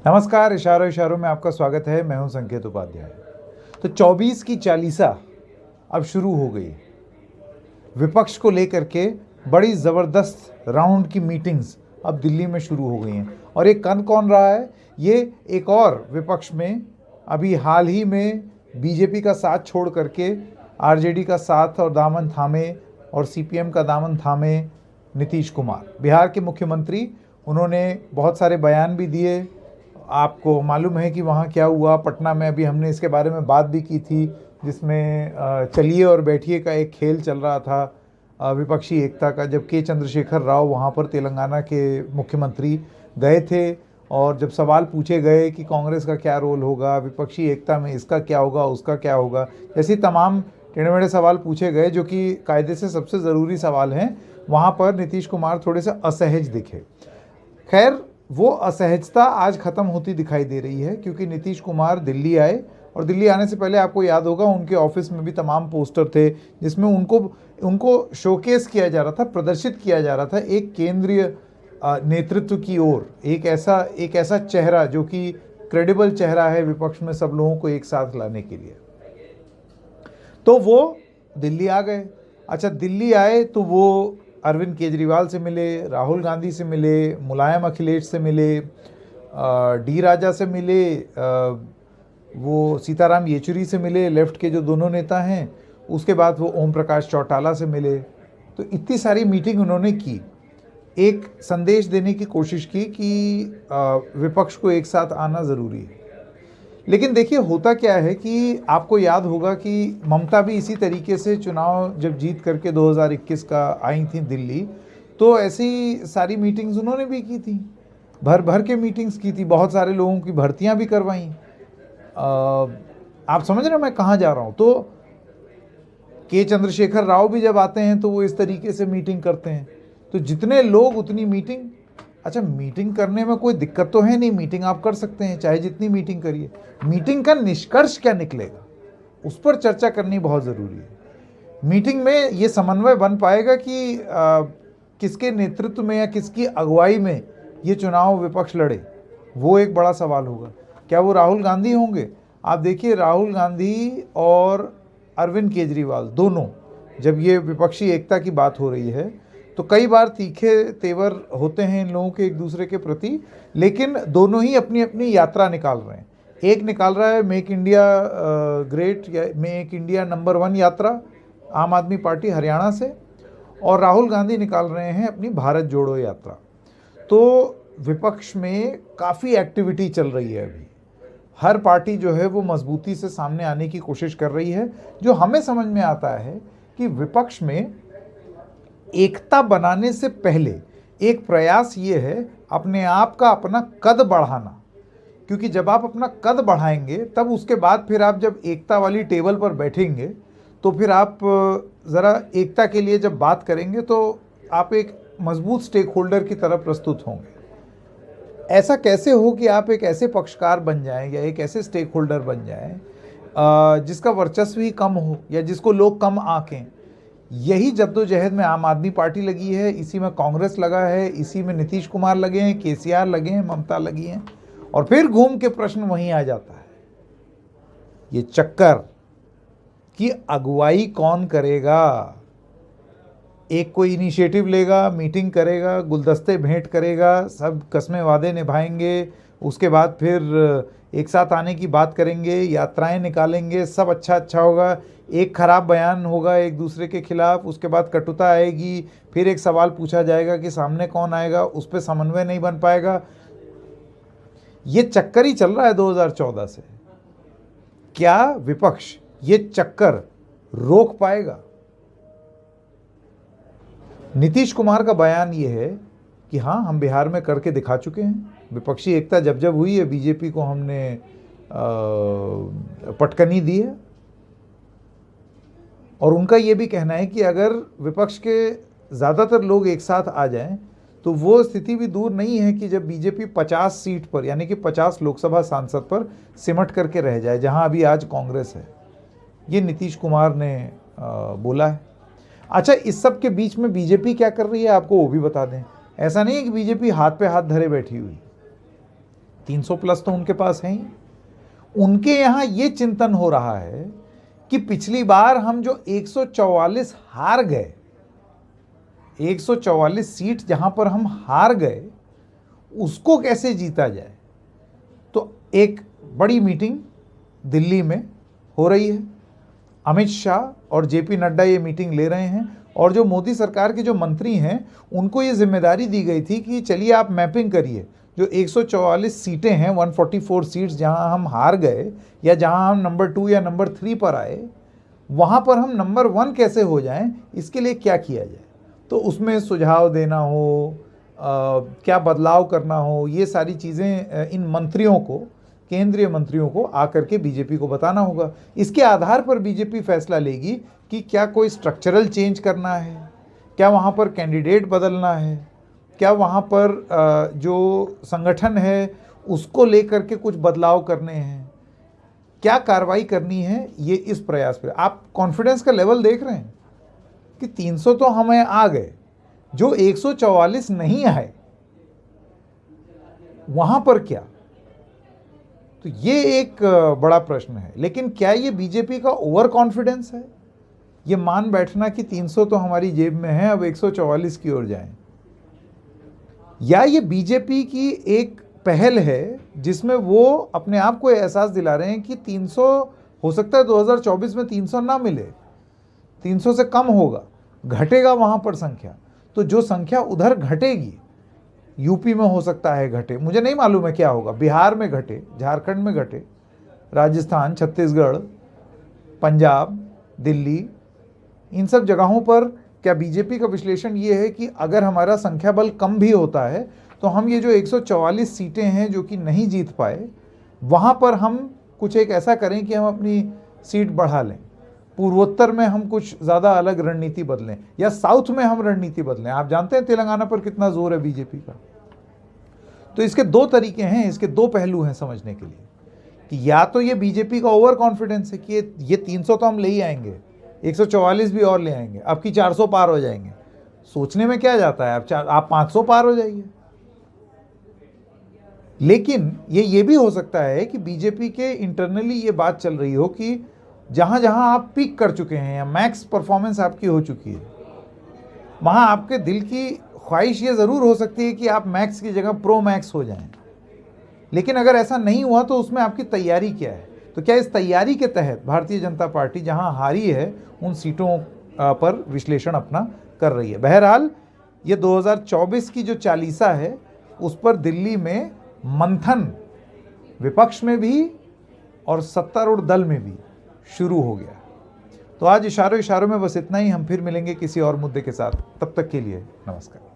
नमस्कार। इशारों इशारों में आपका स्वागत है। मैं हूं संकेत उपाध्याय। तो 24 की चालीसा अब शुरू हो गई। विपक्ष को लेकर के बड़ी ज़बरदस्त राउंड की मीटिंग्स अब दिल्ली में शुरू हो गई हैं। और ये कौन रहा है? ये एक और विपक्ष में अभी हाल ही में बीजेपी का साथ छोड़ करके आरजेडी का साथ और दामन थामे और सीपीएम का दामन थामे नीतीश कुमार, बिहार के मुख्यमंत्री। उन्होंने बहुत सारे बयान भी दिए। आपको मालूम है कि वहाँ क्या हुआ पटना में। अभी हमने इसके बारे में बात भी की थी, जिसमें चलिए और बैठिए का एक खेल चल रहा था विपक्षी एकता का। जब के चंद्रशेखर राव वहाँ पर तेलंगाना के मुख्यमंत्री गए थे और जब सवाल पूछे गए कि कांग्रेस का क्या रोल होगा, विपक्षी एकता में इसका क्या होगा, उसका क्या होगा, ऐसे तमाम टेढ़े मेढ़े सवाल पूछे गए जो कि कायदे से सबसे ज़रूरी सवाल हैं, वहाँ पर नीतीश कुमार थोड़े से असहज दिखे। खैर, वो असहजता आज ख़त्म होती दिखाई दे रही है, क्योंकि नीतीश कुमार दिल्ली आए और दिल्ली आने से पहले आपको याद होगा उनके ऑफिस में भी तमाम पोस्टर थे जिसमें उनको शोकेस किया जा रहा था, प्रदर्शित किया जा रहा था एक केंद्रीय नेतृत्व की ओर। एक ऐसा चेहरा जो कि क्रेडिबल चेहरा है विपक्ष में सब लोगों को एक साथ लाने के लिए। तो वो दिल्ली आ गए। अच्छा, दिल्ली आए तो वो अरविंद केजरीवाल से मिले, राहुल गांधी से मिले, मुलायम अखिलेश से मिले, डी राजा से मिले, वो सीताराम येचुरी से मिले, लेफ्ट के जो दोनों नेता हैं। उसके बाद वो ओम प्रकाश चौटाला से मिले। तो इतनी सारी मीटिंग उन्होंने की, एक संदेश देने की कोशिश की कि विपक्ष को एक साथ आना ज़रूरी है। लेकिन देखिए, होता क्या है कि आपको याद होगा कि ममता भी इसी तरीके से चुनाव जब जीत करके 2021 का आई थी दिल्ली, तो ऐसी सारी मीटिंग्स उन्होंने भी की थी, भर भर के मीटिंग्स की थी, बहुत सारे लोगों की भर्तियां भी करवाई। आप समझ रहे हो मैं कहाँ जा रहा हूँ? तो के चंद्रशेखर राव भी जब आते हैं तो वो इस तरीके से मीटिंग करते हैं। तो जितने लोग उतनी मीटिंग। अच्छा, मीटिंग करने में कोई दिक्कत तो है नहीं, मीटिंग आप कर सकते हैं, चाहे जितनी मीटिंग करिए। मीटिंग का निष्कर्ष क्या निकलेगा उस पर चर्चा करनी बहुत ज़रूरी है। मीटिंग में ये समन्वय बन पाएगा कि किसके नेतृत्व में या किसकी अगुवाई में ये चुनाव विपक्ष लड़े, वो एक बड़ा सवाल होगा। क्या वो राहुल गांधी होंगे? आप देखिए, राहुल गांधी और अरविंद केजरीवाल दोनों, जब ये विपक्षी एकता की बात हो रही है तो कई बार तीखे तेवर होते हैं इन लोगों के एक दूसरे के प्रति, लेकिन दोनों ही अपनी अपनी यात्रा निकाल रहे हैं। एक निकाल रहा है मेक इंडिया ग्रेट या मेक इंडिया नंबर 1 यात्रा, आम आदमी पार्टी हरियाणा से, और राहुल गांधी निकाल रहे हैं अपनी भारत जोड़ो यात्रा। तो विपक्ष में काफ़ी एक्टिविटी चल रही है अभी। हर पार्टी जो है वो मजबूती से सामने आने की कोशिश कर रही है। जो हमें समझ में आता है कि विपक्ष में एकता बनाने से पहले एक प्रयास ये है अपने आप का अपना कद बढ़ाना, क्योंकि जब आप अपना कद बढ़ाएंगे तब उसके बाद फिर आप जब एकता वाली टेबल पर बैठेंगे तो फिर आप ज़रा एकता के लिए जब बात करेंगे तो आप एक मजबूत स्टेक होल्डर की तरह प्रस्तुत होंगे। ऐसा कैसे हो कि आप एक ऐसे पक्षकार बन जाएं या एक ऐसे स्टेक होल्डर बन जाएं जिसका वर्चस्व ही कम हो या जिसको लोग कम आंकें। यही जद्दोजहद में आम आदमी पार्टी लगी है, इसी में कांग्रेस लगा है, इसी में नीतीश कुमार लगे हैं, केसीआर लगे हैं, ममता लगी हैं। और फिर घूम के प्रश्न वहीं आ जाता है, ये चक्कर कि अगुवाई कौन करेगा। एक कोई इनिशिएटिव लेगा, मीटिंग करेगा, गुलदस्ते भेंट करेगा, सब कस्में वादे निभाएंगे, उसके बाद फिर एक साथ आने की बात करेंगे, यात्राएं निकालेंगे, सब अच्छा होगा। एक खराब बयान होगा एक दूसरे के खिलाफ, उसके बाद कटुता आएगी, फिर एक सवाल पूछा जाएगा कि सामने कौन आएगा, उस पर समन्वय नहीं बन पाएगा। ये चक्कर ही चल रहा है 2014 से। क्या विपक्ष ये चक्कर रोक पाएगा? नीतीश कुमार का बयान ये है कि हाँ, हम बिहार में करके दिखा चुके हैं। विपक्षी एकता जब जब हुई है बीजेपी को हमने पटकनी दी है। और उनका ये भी कहना है कि अगर विपक्ष के ज़्यादातर लोग एक साथ आ जाएं तो वो स्थिति भी दूर नहीं है कि जब बीजेपी 50 सीट पर यानी कि 50 लोकसभा सांसद पर सिमट करके रह जाए, जहां अभी आज कांग्रेस है। ये नीतीश कुमार ने बोला है। अच्छा, इस सब के बीच में बीजेपी क्या कर रही है आपको वो भी बता दें। ऐसा नहीं है कि बीजेपी हाथ पे हाथ धरे बैठी हुई। 300 प्लस तो उनके पास है ही। उनके यहाँ ये चिंतन हो रहा है कि पिछली बार हम जो 144 हार गए, 144 सीट जहां पर हम हार गए, उसको कैसे जीता जाए। तो एक बड़ी मीटिंग दिल्ली में हो रही है, अमित शाह और जेपी नड्डा ये मीटिंग ले रहे हैं, और जो मोदी सरकार के जो मंत्री हैं उनको ये जिम्मेदारी दी गई थी कि चलिए आप मैपिंग करिए, जो 144 सीटें हैं, 144 सीट्स जहां हम हार गए या जहां हम नंबर 2 या नंबर 3 पर आए, वहां पर हम नंबर 1 कैसे हो जाएं, इसके लिए क्या किया जाए। तो उसमें सुझाव देना हो, क्या बदलाव करना हो, ये सारी चीज़ें इन मंत्रियों को, केंद्रीय मंत्रियों को आकर के बीजेपी को बताना होगा। इसके आधार पर बीजेपी फैसला लेगी कि क्या कोई स्ट्रक्चरल चेंज करना है, क्या वहाँ पर कैंडिडेट बदलना है, क्या वहाँ पर जो संगठन है उसको लेकर के कुछ बदलाव करने हैं, क्या कार्रवाई करनी है। ये इस प्रयास पे आप कॉन्फिडेंस का लेवल देख रहे हैं कि 300 तो हमें आ गए, जो 144 नहीं आए वहां पर क्या। तो ये एक बड़ा प्रश्न है। लेकिन क्या ये बीजेपी का ओवर कॉन्फिडेंस है, ये मान बैठना कि 300 तो हमारी जेब में है, अब 144 की ओर जाएं, या ये बीजेपी की एक पहल है जिसमें वो अपने आप को एहसास दिला रहे हैं कि 300 हो सकता है 2024 में 300 ना मिले, 300 से कम होगा, घटेगा वहां पर संख्या। तो जो संख्या उधर घटेगी, यूपी में हो सकता है घटे, मुझे नहीं मालूम है क्या होगा, बिहार में घटे, झारखंड में घटे, राजस्थान, छत्तीसगढ़, पंजाब, दिल्ली, इन सब जगहों पर क्या बीजेपी का विश्लेषण ये है कि अगर हमारा संख्या बल कम भी होता है तो हम ये जो 144 सीटें हैं जो कि नहीं जीत पाए, वहाँ पर हम कुछ एक ऐसा करें कि हम अपनी सीट बढ़ा लें, पूर्वोत्तर में हम कुछ ज़्यादा अलग रणनीति बदलें, या साउथ में हम रणनीति बदलें। आप जानते हैं तेलंगाना पर कितना जोर है बीजेपी का। तो इसके दो तरीके हैं, इसके दो पहलू हैं समझने के लिए, कि या तो ये बीजेपी का ओवर कॉन्फिडेंस है कि ये 300 तो हम ले ही आएंगे, 144 भी और ले आएंगे, अब की 400 पार हो जाएंगे। सोचने में क्या जाता है, आप 500 पार हो जाइए। लेकिन ये भी हो सकता है कि बीजेपी के इंटरनली ये बात चल रही हो कि जहां जहां आप पीक कर चुके हैं या मैक्स परफॉर्मेंस आपकी हो चुकी है, वहां आपके दिल की ख्वाहिश ये ज़रूर हो सकती है कि आप मैक्स की जगह प्रो मैक्स हो जाएं। लेकिन अगर ऐसा नहीं हुआ तो उसमें आपकी तैयारी क्या है। तो क्या इस तैयारी के तहत भारतीय जनता पार्टी जहां हारी है उन सीटों पर विश्लेषण अपना कर रही है। बहरहाल ये 2024 की जो चालीसा है उस पर दिल्ली में मंथन विपक्ष में भी और सत्तारूढ़ दल में भी शुरू हो गया। तो आज इशारों इशारों में बस इतना ही। हम फिर मिलेंगे किसी और मुद्दे के साथ। तब तक के लिए नमस्कार।